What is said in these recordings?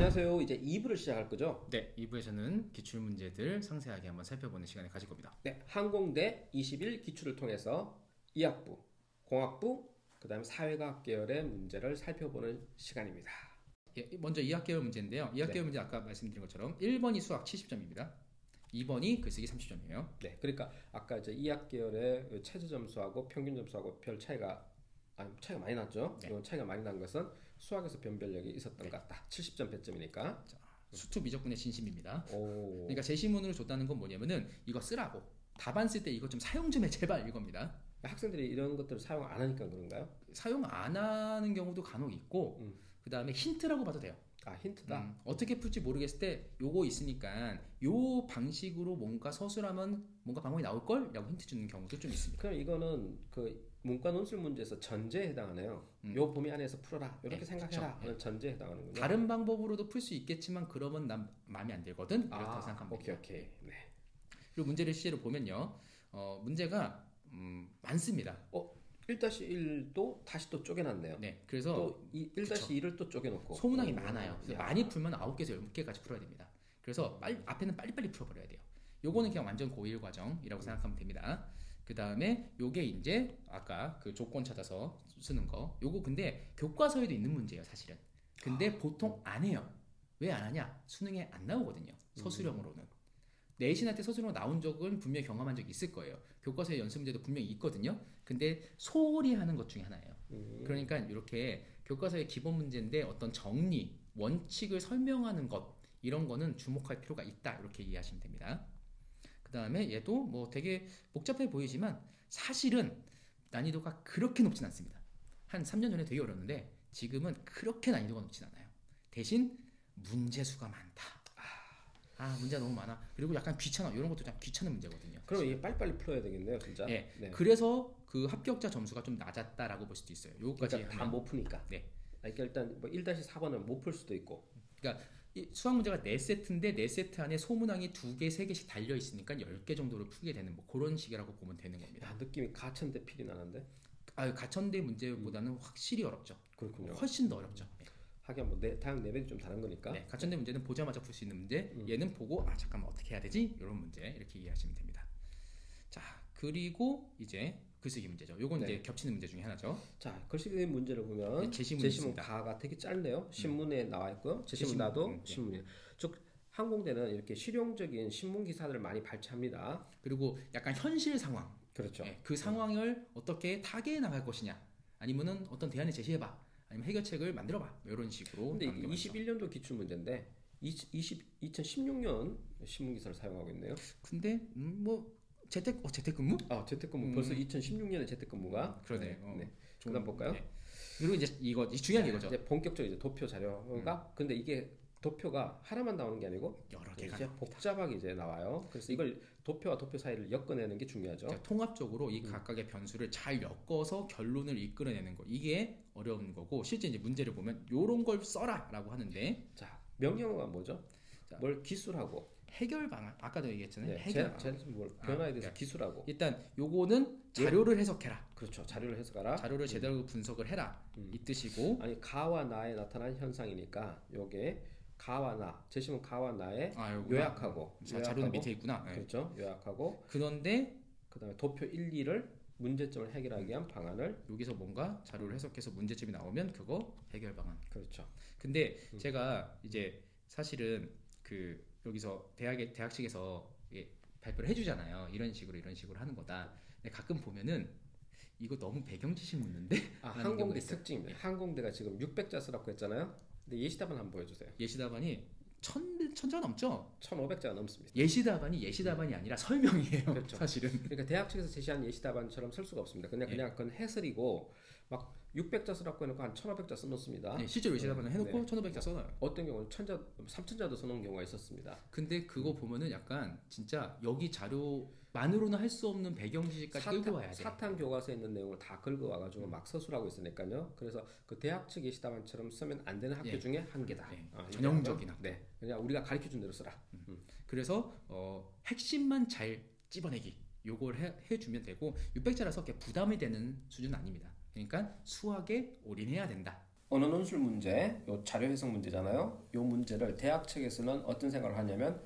안녕하세요. 이제 2부를 시작할 거죠? 네, 2부에서는 기출문제들 상세하게 한번 살펴보는 시간을 가질 겁니다. 네, 항공대 21 기출을 통해서 이학부, 공학부, 그 다음에 사회과학 계열의 문제를 살펴보는 시간입니다. 예, 먼저 이학계열 문제인데요. 이학계열 문제 아까 말씀드린 것처럼 1번이 수학 70점입니다. 2번이 글쓰기 30점이에요. 네, 그러니까 아까 이제 이학 계열의 최저 점수하고 평균 점수하고 별 차이가 많이 났죠. 네. 이 차이가 많이 난 것은 수학에서 변별력이 있었던 것 같다. 70점 배점이니까. 수투 미적분의 진심입니다. 오. 그러니까 제시문으로 줬다는 건 뭐냐면은 이거 쓰라고. 답안 쓸 때 이거 좀 사용 좀 해 제발 이겁니다. 학생들이 이런 것들을 사용 안 하니까 그런가요? 사용 안 하는 경우도 간혹 있고 그 다음에 힌트라고 봐도 돼요. 아, 힌트다. 어떻게 풀지 모르겠을 때 요거 있으니까 요 방식으로 뭔가 서술하면 뭔가 방법이 나올걸? 라고 힌트 주는 경우도 좀 있습니다. 그럼 이거는 그 문과 논술 문제에서 전제에 해당하네요. 요 범위 안에서 풀어라. 이렇게 네, 생각해라. 그쵸. 하는 전제에 해당하는군요. 다른 방법으로도 풀 수 있겠지만 그러면 난 마음에 안 들거든? 이렇다고 생각하면 오케이, 됩니다. 오케이. 네. 그리고 문제를 실제로 보면요. 문제가 많습니다. 1-1도 다시 또 쪼개놨네요. 네, 그래서 또 1-2을 또 쪼개놓고. 소문항이 많아요. 그래서 야. 많이 풀면 9개에서 10개까지 풀어야 됩니다. 그래서 앞에는 빨리빨리 풀어버려야 돼요. 요거는 그냥 완전 고1 과정이라고 생각하면 됩니다. 그 다음에 요게 이제 아까 그 조건 찾아서 쓰는 거. 요거 근데 교과서에도 있는 문제예요, 사실은. 근데 보통 안 해요. 왜 안 하냐? 수능에 안 나오거든요. 서술형으로는. 내신한테 서술형으로 나온 적은 분명히 경험한 적이 있을 거예요. 교과서의 연습 문제도 분명히 있거든요. 근데 소홀히 하는 것 중에 하나예요. 그러니까 이렇게 교과서의 기본 문제인데 어떤 정리, 원칙을 설명하는 것 이런 거는 주목할 필요가 있다. 이렇게 이해하시면 됩니다. 그 다음에 얘도 뭐 되게 복잡해 보이지만 사실은 난이도가 그렇게 높진 않습니다. 한 3년 전에 되게 어려웠는데 지금은 그렇게 난이도가 높진 않아요. 대신 문제 수가 많다. 문제가 너무 많아. 그리고 약간 귀찮아. 이런 것도 좀 귀찮은 문제거든요. 그럼 이게 빨리빨리 풀어야 되겠네요, 진짜. 네. 네. 그래서 그 합격자 점수가 좀 낮았다라고 볼 수도 있어요. 요거까지 그러니까 다 못 푸니까. 네. 그러니까 일단 뭐 1-4번은 못 풀 수도 있고. 그러니까 이 수학 문제가 4세트인데 4세트 안에 소문항이 2개, 3개씩 달려 있으니까 10개 정도를 풀게 되는 뭐 그런 식이라고 보면 되는 겁니다. 야, 느낌이 가천대 필이 나는데. 가천대 문제보다는 확실히 어렵죠. 그렇군요. 훨씬 더 어렵죠. 네. 하긴 뭐 다양 레벨이 좀 다른 거니까. 네, 가천대 문제는 보자마자 풀 수 있는 문제, 얘는 보고 잠깐만 어떻게 해야 되지? 이런 문제 이렇게 이해하시면 됩니다. 자, 그리고 이제 글쓰기 문제죠. 요건 네. 이제 겹치는 문제 중에 하나죠. 자, 글쓰기 문제를 보면 네, 제시문이 제시문 있습니다. 가가 되게 짧네요. 신문에 나와 있고요. 제시문 나도 네. 신문이. 즉 항공대는 이렇게 실용적인 신문 기사들을 많이 발췌합니다. 그리고 약간 현실 상황, 그렇죠. 네, 그 상황을 어떻게 타개해 나갈 것이냐, 아니면은 어떤 대안을 제시해봐, 아니면 해결책을 만들어봐, 이런 식으로. 근데 이게 21년도 기출 문제인데 2016년 신문 기사를 사용하고 있네요. 근데 뭐 재택근무? 재택근무 벌써 2016년에 재택근무가. 그러네. 네. 그다음 볼까요? 네. 그리고 이제 이거 중요한 게 이거죠. 이제 본격적으로 이제 도표 자료가 근데 이게 도표가 하나만 나오는 게 아니고 여러 개가 이제 복잡하게 이제 나와요. 그래서 이걸 도표와 도표 사이를 엮어내는 게 중요하죠. 그러니까 통합적으로 이 각각의 변수를 잘 엮어서 결론을 이끌어내는 거, 이게 어려운 거고, 실제 이제 문제를 보면 요런 걸 써라라고 하는데, 자, 명령어가 뭐죠? 자, 뭘 기술하고. 해결 방안, 아까도 얘기했잖아요. 네, 해결 방안. 뭘 변화에 대해서 그러니까 기술하고. 일단 요거는 자료를 해석해라. 그렇죠. 자료를 해석하라. 자료를 제대로 분석을 해라. 이 뜻이고. 아니 가와 나에 나타난 현상이니까 요게 가와 나, 제시문 가와 나에 요거구나. 요약하고. 자료는 밑에 있구나. 네. 그렇죠. 요약하고. 그런데 그다음에 도표 1, 2를 문제점을 해결하기 위한 방안을. 여기서 뭔가 자료를 해석해서 문제점이 나오면 그거 해결 방안. 그렇죠. 근데 제가 이제 사실은 그 여기서 대학 측에서 발표를 해주잖아요. 이런 식으로 하는 거다. 근데 가끔 보면은 이거 너무 배경 지식 묻는데? 항공대 특징입니다. 항공대가 지금 600자 쓰라고 했잖아요. 근데 예시답안 한번 보여주세요. 예시답안이 1000자 넘죠? 1500자가 넘습니다. 예시답안이 아니라 설명이에요. 그렇죠. 사실은. 그러니까 대학 측에서 제시한 예시답안처럼 쓸 수가 없습니다. 그냥 그건 해설이고 막 600자 쓰라고 해놓고 한 1500자 써놓습니다. 네, 실제로 예시답안을 해놓고 1500자 써놔요. 어떤 경우는 1000자, 3000자도 써놓은 경우가 있었습니다. 근데 그거 보면은 약간 진짜 여기 자료만으로는 할 수 없는 배경 지식까지 끌고 와야 돼. 사탐 교과서에 있는 내용을 다 긁어 와가지고 막 서술하고 있으니까요. 그래서 그 대학 측 예시답안처럼 쓰면 안 되는 학교 중에 한 개다. 네, 전형적인 학교. 네, 그냥 우리가 가르쳐준 대로 쓰라. 그래서 핵심만 잘 찝어내기. 요걸 해주면 되고 600자라서 부담이 되는 수준은 아닙니다. 그러니까 수학에 올인해야 된다. 어느 논술 문제, 요 자료 해석 문제잖아요. 요 문제를 대학 책에서는 어떤 생각을 하냐면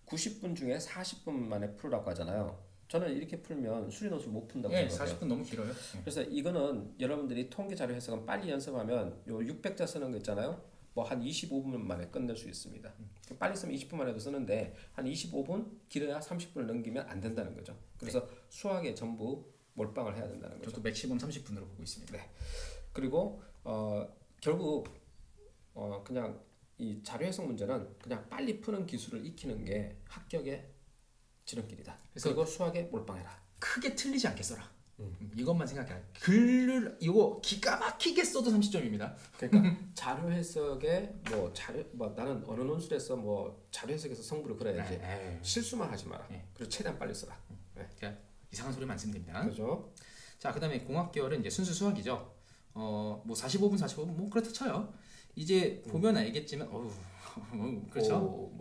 90분 중에 40분 만에 풀으라고 하잖아요. 저는 이렇게 풀면 수리 논술 못 푼다고 예, 생각해요. 40분 너무 길어요. 그래서 이거는 여러분들이 통계 자료 해석은 빨리 연습하면 요 600자 쓰는 거 있잖아요. 뭐 한 25분 만에 끝낼 수 있습니다. 빨리 쓰면 20분 만에도 쓰는데 한 25분 길어야 30분을 넘기면 안 된다는 거죠. 그래서 수학에 전부 몰빵을 해야 된다는 거죠. 저도 맥시멈 30분으로 보고 있습니다. 네. 그리고 결국 그냥 이 자료 해석 문제는 그냥 빨리 푸는 기술을 익히는 게 합격의 지름길이다. 그리고 수학에 몰빵해라. 크게 틀리지 않게 써라. 이것만 생각해라. 글을 이거 기가 막히게 써도 30점입니다. 그러니까 자료 해석에 뭐 나는 어느 논술에서 뭐 자료 해석에서 성부를 그려야지. 실수만 하지 마라. 그리고 최대한 빨리 써라. 제가 이상한 소리만 안 쓰면 됩니다. 그렇죠. 자, 그다음에 공학 계열은 이제 순수 수학이죠. 뭐 45분 뭐 그렇다 쳐요. 이제 보면 알겠지만 그렇죠.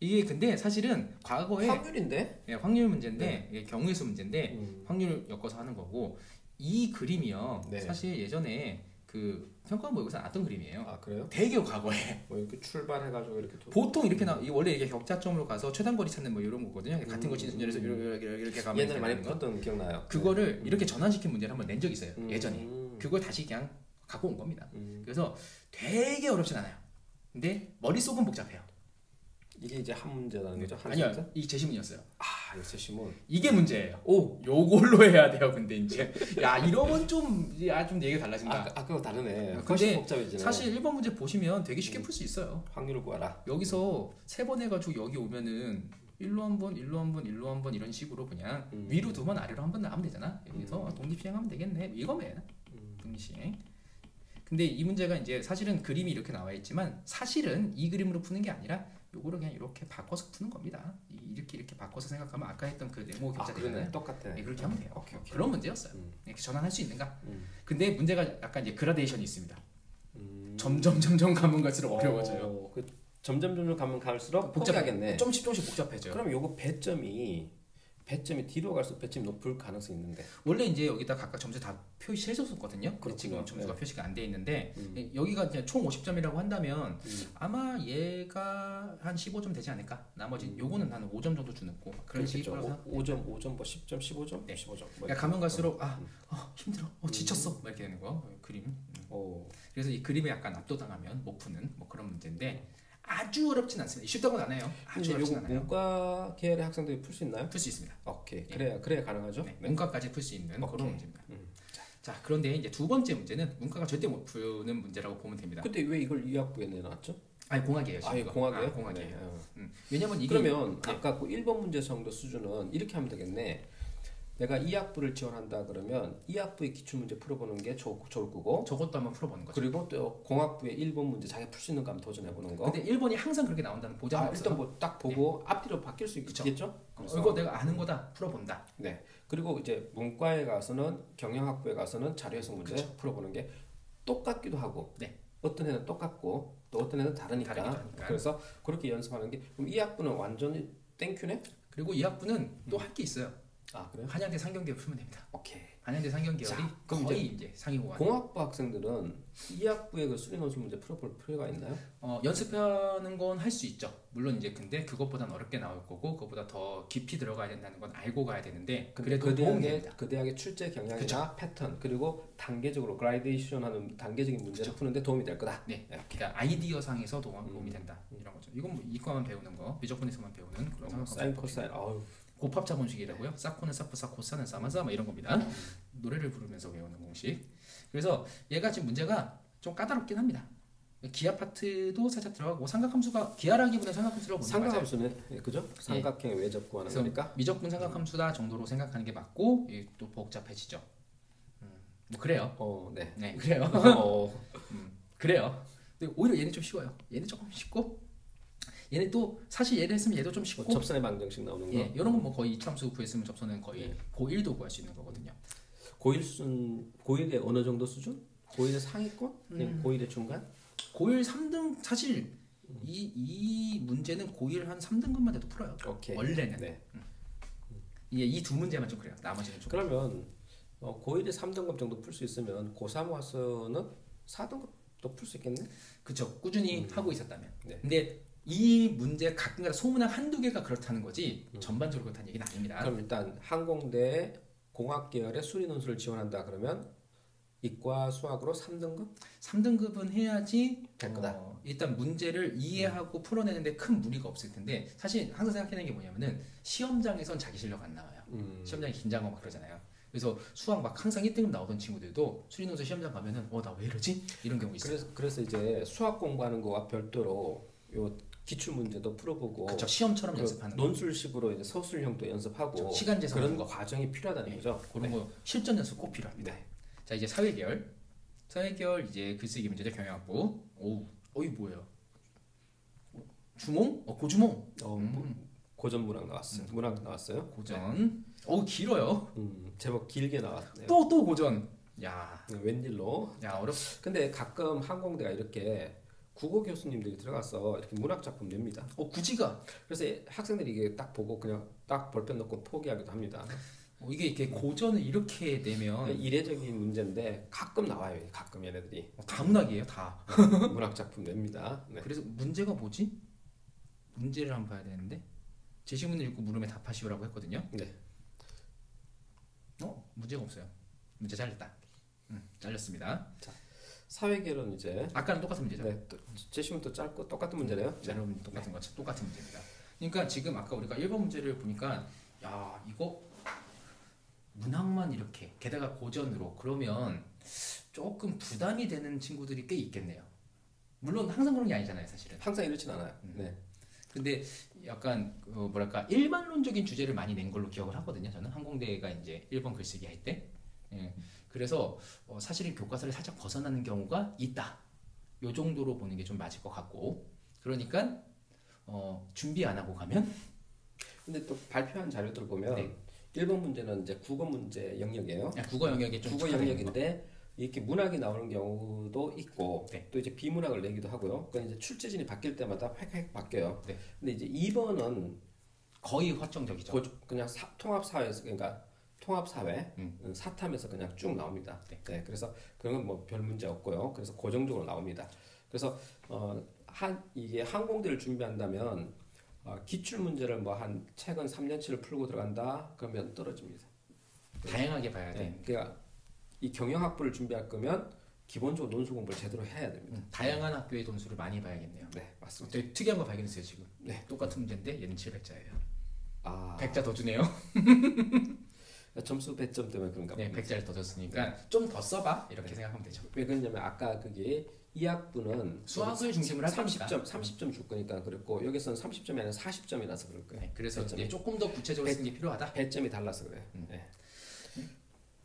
이게 근데 사실은 과거에 확률인데? 예, 확률 문제인데 이게 경우의 수 문제인데 확률 엮어서 하는 거고 이 그림이요. 네. 사실 예전에 그 평가 모의고사 나왔던 그림이에요. 아 그래요? 되게 과거에 뭐 이렇게 출발해가지고 이렇게 보통 이렇게 이게 원래 이게 격자점으로 가서 최단거리 찾는 뭐 이런 거거든요. 같은 거 치는 순열에서 이렇게 가면 옛날에 많이 풀었던 기억나요. 그거를 이렇게 전환시킨 문제를 한번 낸 적이 있어요. 예전에 그걸 다시 그냥 갖고 온 겁니다. 그래서 되게 어렵진 않아요. 근데 머릿속은 복잡해요. 이게 이제 한 문제라는 거죠? 한 아니요, 문제? 이 제시문이었어요. 이 제시문. 이게 문제예요. 요걸로 해야 돼요. 근데 이제 이러면 좀 얘기가 달라진다. 아까와 다르네. 근데 훨씬 복잡해지네. 사실 1번 문제 보시면 되게 쉽게 풀 수 있어요. 확률을 구하라. 여기서 3번 해가지고 여기 오면은 1로 한 번, 1로 한 번, 1로 한 번 이런 식으로 그냥 위로 2번, 아래로 한 번 나가면 되잖아. 여기서 독립시행하면 되겠네. 이거면 독립시행. 근데 이 문제가 이제 사실은 그림이 이렇게 나와 있지만 사실은 이 그림으로 푸는 게 아니라 요거를 그냥 이렇게 바꿔서 푸는 겁니다. 이렇게 바꿔서 생각하면 아까 했던 그 네모 격자 되잖아요. 똑같아. 그렇게 하면 돼요. 오케이. 그런 문제였어요. 이렇게 전환할 수 있는가? 음. 근데 문제가 약간 이제 그라데이션이 있습니다. 점점 가면 갈수록 어려워져요. 점점 가면 갈수록 복잡하겠네. 조금씩 복잡해져요. 그럼 요거 배점이 뒤로 갈수록 배점이 높을 가능성이 있는데. 원래 이제 여기다 각각 점수 다 표시해줬었거든요. 그렇구나. 지금 점수가 네. 표시가 안 돼 있는데 여기가 이제 총 50점이라고 한다면 아마 얘가 한 15점 되지 않을까? 나머지 요거는 한 5점 정도 주는 거 그런 식으로 5점, 뭐 10점, 15점, 네. 15점. 그러니까 가면 갈수록 힘들어, 지쳤어, 막 이렇게 되는 거 그림. 그래서 이 그림에 약간 압도당하면 못 푸는 뭐 그런 문제인데. 아주 어렵진 않습니다. 쉽다고는 안 해요. 아주 어렵진 않아요. 문과 계열의 학생들이 풀 수 있나요? 풀 수 있습니다. 오케이. 그래야 가능하죠? 네. 문과까지 풀 수 있는 그런 문제입니다. 자, 그런데 이제 두 번째 문제는 문과가 절대 못 푸는 문제라고 보면 됩니다. 근데 왜 이걸 이학부에 내놨죠? 아니 공학이에요. 공학이에요? 공학이에요. 왜냐면 이게 그러면 아까 그 1번 문제 정도 수준은 이렇게 하면 되겠네. 내가 이학부를 지원한다 그러면 이학부의 기출문제 풀어보는 게 좋을 거고 저것도 한번 풀어보는 거죠. 그리고 또 공학부의 1번 문제 자기가 풀 수 있는 거 한번 도전해보는 거. 근데 1번이 항상 그렇게 나온다는 보장이 없어요. 일단 뭐 딱 보고 앞뒤로 바뀔 수 있겠죠? 이거 내가 아는 거다 풀어본다. 네. 그리고 이제 문과에 가서는 경영학부에 가서는 자료해석 문제 그쵸. 풀어보는 게 똑같기도 하고 네. 어떤 애는 똑같고 또 어떤 애는 다르니까. 그래서 그렇게 연습하는 게 그럼 이 학부는 완전히 땡큐네? 그리고 이 학부는 또 할 게 있어요. 그래요? 한양대 상경계열 풀면 됩니다. 오케이. 한양대 상경계열이 거의 이제 상위호환. 공학부 학생들은 이 학부의 그 수리 논술 문제 풀어볼 필요가 있나요? 연습하는 건 할 수 있죠. 물론 이제 근데 그것보다는 어렵게 나올 거고 그것보다 더 깊이 들어가야 된다는 건 알고 가야 되는데 그래도 그 대학의 출제 경향이나 패턴 그리고 단계적으로 그라데이션하는 단계적인 문제를 푸는데 도움이 될 거다. 네. 그러니까 아이디어 상에서 도움이 된다. 이런 거죠. 이건 뭐 이과만 배우는 거, 미적분에서만 배우는 그런 거. 사인 코사인. 곱합 자본식이라고요. 사코는 사푸사, 코사는 사마사 뭐 이런 겁니다. 노래를 부르면서 외우는 공식. 그래서 얘가 지금 문제가 좀 까다롭긴 합니다. 기하 파트도 살짝 들어가고 삼각함수가 기하라기보다 삼각함수라고 보는 거죠. 삼각함수는 그죠? 삼각형의 외접 구하는 거니까. 미적분 삼각함수다 정도로 생각하는 게 맞고 또 복잡해지죠. 뭐 그래요. 네. 그래요. 그래요. 근데 오히려 얘는 좀 쉬워요. 얘는 조금 쉽고. 얘네 또 사실 얘를 했으면 얘도 좀 쉽고 접선의 방정식 나오는 거. 이런 건 뭐 거의 이차함수 구했으면 접선은 거의 고1도 구할 수 있는 거거든요. 고1의 어느 정도 수준? 고1의 상위권? 고1의 중간? 고1 3등 사실 이 문제는 고1 한 3등급만 돼도 풀어요. 오케이. 원래는. 네. 이 두 문제만 좀 그래요. 나머지는 좀. 그러면 고1의 3등급 정도 풀 수 있으면 고3 와서는 4등급도 풀 수 있겠네? 그쵸. 꾸준히 하고 있었다면. 네. 근데 이 문제 가끔가다 소문난 한두 개가 그렇다는 거지 전반적으로 그렇다는 얘기는 아닙니다. 그럼 일단 항공대 공학 계열의 수리 논술을 지원한다 그러면 이과 수학으로 3등급? 3등급은 해야지 될 거다. 일단 문제를 이해하고 풀어내는데 큰 무리가 없을 텐데 사실 항상 생각해내는 게 뭐냐면은 시험장에선 자기 실력 안 나와요. 시험장이 긴장하고 막 그러잖아요. 그래서 수학 막 항상 1등급 나오던 친구들도 수리논술 시험장 가면은 나 왜 이러지? 이런 경우 있어요. 그래서 이제 수학 공부하는 거와 별도로 요 기출 문제도 풀어보고 그쵸. 시험처럼 연습하는 거. 논술식으로 이제 서술형도 연습하고 시간 재성하는 그런 거. 과정이 필요하다는 거죠. 그런 거 실전 연습 꼭 필요합니다. 네. 자 이제 사회계열 이제 글쓰기 문제들 경영학부. 이 뭐예요? 주몽? 고주몽. 고전 문학 나왔어요. 문학 나왔어요. 고전. 길어요. 제법 길게 나왔네요. 또 고전. 야 웬일로? 근데 가끔 항공대가 이렇게 국어 교수님들이 들어가서 이렇게 문학 작품 냅니다. 굳이가. 그래서 학생들이 이게 딱 보고 그냥 딱 볼펜 넣고 포기하기도 합니다. 이게 이렇게 고전을 이렇게 내면 이례적인 문제인데 가끔 나와요. 가끔 얘네들이. 다 문학이에요, 다. 문학 작품 냅니다. 네. 그래서 문제가 뭐지? 문제를 한번 봐야 되는데 제시문을 읽고 물음에 답하시오라고 했거든요. 네. 문제가 없어요. 문제 잘렸다. 잘렸습니다. 자, 사회계론 이제 아까는 똑같은 문제죠. 네, 제시문도 짧고 똑같은 문제네요. 자, 여러분 똑같은 거 똑같은 문제입니다. 그러니까 지금 아까 우리가 1번 문제를 보니까 야 이거 문학만 이렇게 게다가 고전으로 그러면 조금 부담이 되는 친구들이 꽤 있겠네요. 물론 항상 그런 게 아니잖아요, 사실은. 항상 이렇진 않아요. 네. 근데 약간 뭐랄까 일반론적인 주제를 많이 낸 걸로 기억을 하거든요. 저는 항공대가 이제 1번 글쓰기 할 때. 그래서 사실은 교과서를 살짝 벗어나는 경우가 있다. 요 정도로 보는 게 좀 맞을 것 같고. 그러니까 준비 안 하고 가면. 근데 또 발표한 자료들 보면 네. 1번 문제는 이제 국어 문제 영역이에요. 국어 영역에 좀 국어 영역인데 이렇게 문학이 나오는 경우도 있고 네. 또 이제 비문학을 내기도 하고요. 그건 이제 출제진이 바뀔 때마다 획획 바뀌어요. 네. 근데 이제 2번은 거의 확정적이죠. 그냥 통합사회에서 그러니까 통합사회 사탐에서 그냥 쭉 나옵니다. 네. 그래서 그런 건 뭐 별 문제 없고요. 그래서 고정적으로 나옵니다. 그래서 이게 항공대를 준비한다면 기출 문제를 뭐 한 최근 3년치를 풀고 들어간다 그러면 떨어집니다. 다양하게 봐야 돼. 네. 그러니까 이 경영학부를 준비할 거면 기본적으로 논술 공부를 제대로 해야 됩니다. 다양한 학교의 논술을 많이 봐야겠네요. 네, 맞습니다. 되게 특이한 거 발견했어요 지금. 네. 똑같은 문제인데 얘는 700자예요. 100자 더 주네요. 점수 100점 때문에 그런가 네, 봅니다. 100자를 더 줬으니까 좀 더 써봐 이렇게 생각하면 되죠. 왜 그러냐면 아까 그게 이 학부는 수학을 중심으로 할 겁니다. 30점 줄 거니까 그랬고 여기서는 30점이 아니라 40점이라서 그럴 거예요. 네, 그래서 이제 조금 더 구체적으로 쓰는 게 필요하다. 배점이 달라서 그래요. 네.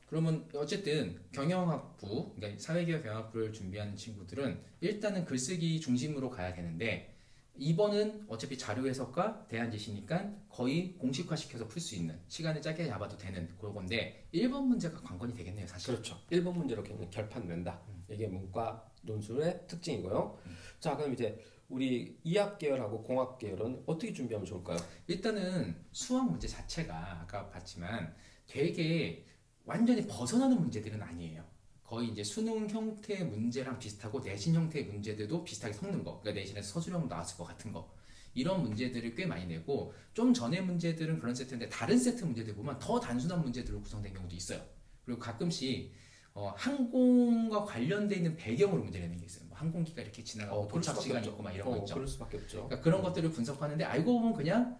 그러면 어쨌든 경영학부, 그러니까 사회계열 경영학부를 준비하는 친구들은 일단은 글쓰기 중심으로 가야 되는데 2번은 어차피 자료 해석과 대안 제시니까 거의 공식화시켜서 풀 수 있는 시간을 짧게 잡아도 되는 그건데 1번 문제가 관건이 되겠네요, 사실. 그렇죠. 1번 문제로 그냥 결판 낸다. 이게 문과 논술의 특징이고요. 자, 그럼 이제 우리 이학 계열하고 공학 계열은 어떻게 준비하면 좋을까요? 일단은 수학 문제 자체가 아까 봤지만 되게 완전히 벗어나는 문제들은 아니에요. 거의 이제 수능 형태의 문제랑 비슷하고 내신 형태의 문제들도 비슷하게 섞는 거. 그러니까 내신에서 서술형 나왔을 것 같은 거. 이런 문제들을 꽤 많이 내고 좀 전의 문제들은 그런 세트인데 다른 세트 문제들 보면 더 단순한 문제들로 구성된 경우도 있어요. 그리고 가끔씩 항공과 관련돼 있는 배경으로 문제 내는 게 있어요. 뭐 항공기가 이렇게 지나가고 도착 시간이 있고 막 이런 거 있죠. 그럴 수밖에 없죠. 그러니까 그런 것들을 분석하는데 알고 보면 그냥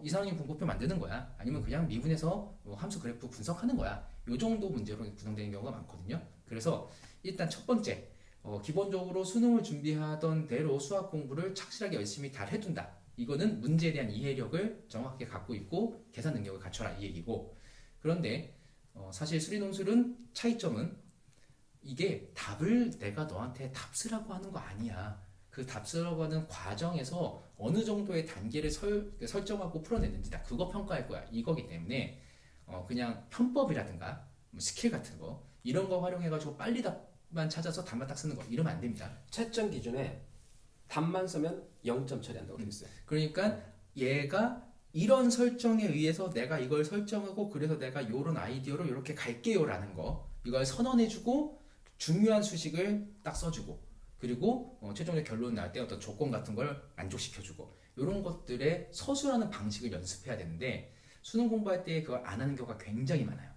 이상형 분포표 만드는 거야. 아니면 그냥 미분에서 함수 그래프 분석하는 거야. 요 정도 문제로 구성되는 경우가 많거든요. 그래서 일단 첫 번째 기본적으로 수능을 준비하던 대로 수학 공부를 착실하게 열심히 잘 해둔다. 이거는 문제에 대한 이해력을 정확하게 갖고 있고 계산 능력을 갖춰라 이 얘기고. 그런데 사실 수리논술은 차이점은 이게 답을 내가 너한테 답쓰라고 하는 거 아니야. 그 답쓰라고 하는 과정에서 어느 정도의 단계를 설정하고 풀어내는지다. 그거 평가할 거야. 이거기 때문에 그냥 편법이라든가 뭐 스킬 같은 거 이런 거 활용해가지고 빨리 답만 찾아서 답만 딱 쓰는 거 이러면 안 됩니다. 채점 기준에 답만 쓰면 0점 처리한다고 되어 있어요. 그러니까 얘가 이런 설정에 의해서 내가 이걸 설정하고 그래서 내가 요런 아이디어로 이렇게 갈게요라는 거 이걸 선언해주고 중요한 수식을 딱 써주고 그리고 최종적 결론 날 때 어떤 조건 같은 걸 만족시켜주고 이런 것들의 서술하는 방식을 연습해야 되는데 수능 공부할 때 그걸 안 하는 경우가 굉장히 많아요.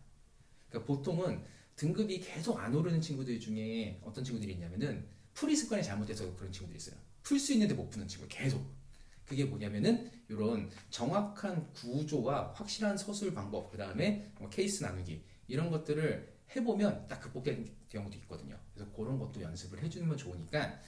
그러니까 보통은 등급이 계속 안 오르는 친구들 중에 어떤 친구들이 있냐면은 풀이 습관이 잘못돼서 그런 친구들이 있어요. 풀 수 있는데 못 푸는 친구 계속. 그게 뭐냐면은 이런 정확한 구조와 확실한 서술 방법, 그 다음에 케이스 나누기 이런 것들을 해보면 딱 극복되는 경우도 있거든요. 그래서 그런 것도 연습을 해주면 좋으니까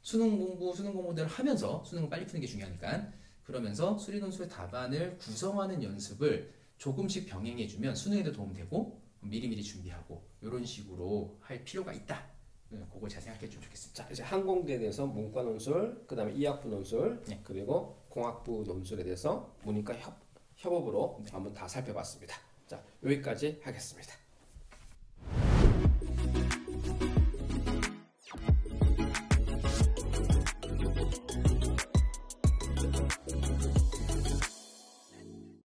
수능 공부들을 하면서 수능을 빨리 푸는 게 중요하니까 그러면서 수리논술의 답안을 구성하는 연습을 조금씩 병행해주면 수능에도 도움되고 미리미리 준비하고 이런 식으로 할 필요가 있다. 그걸 잘 생각해주면 좋겠습니다. 자, 이제 항공대에 대해서 문과 논술, 그 다음에 이학부 논술, 네. 그리고 공학부 논술에 대해서 문이과 협업으로 한번 다 살펴봤습니다. 자, 여기까지 하겠습니다.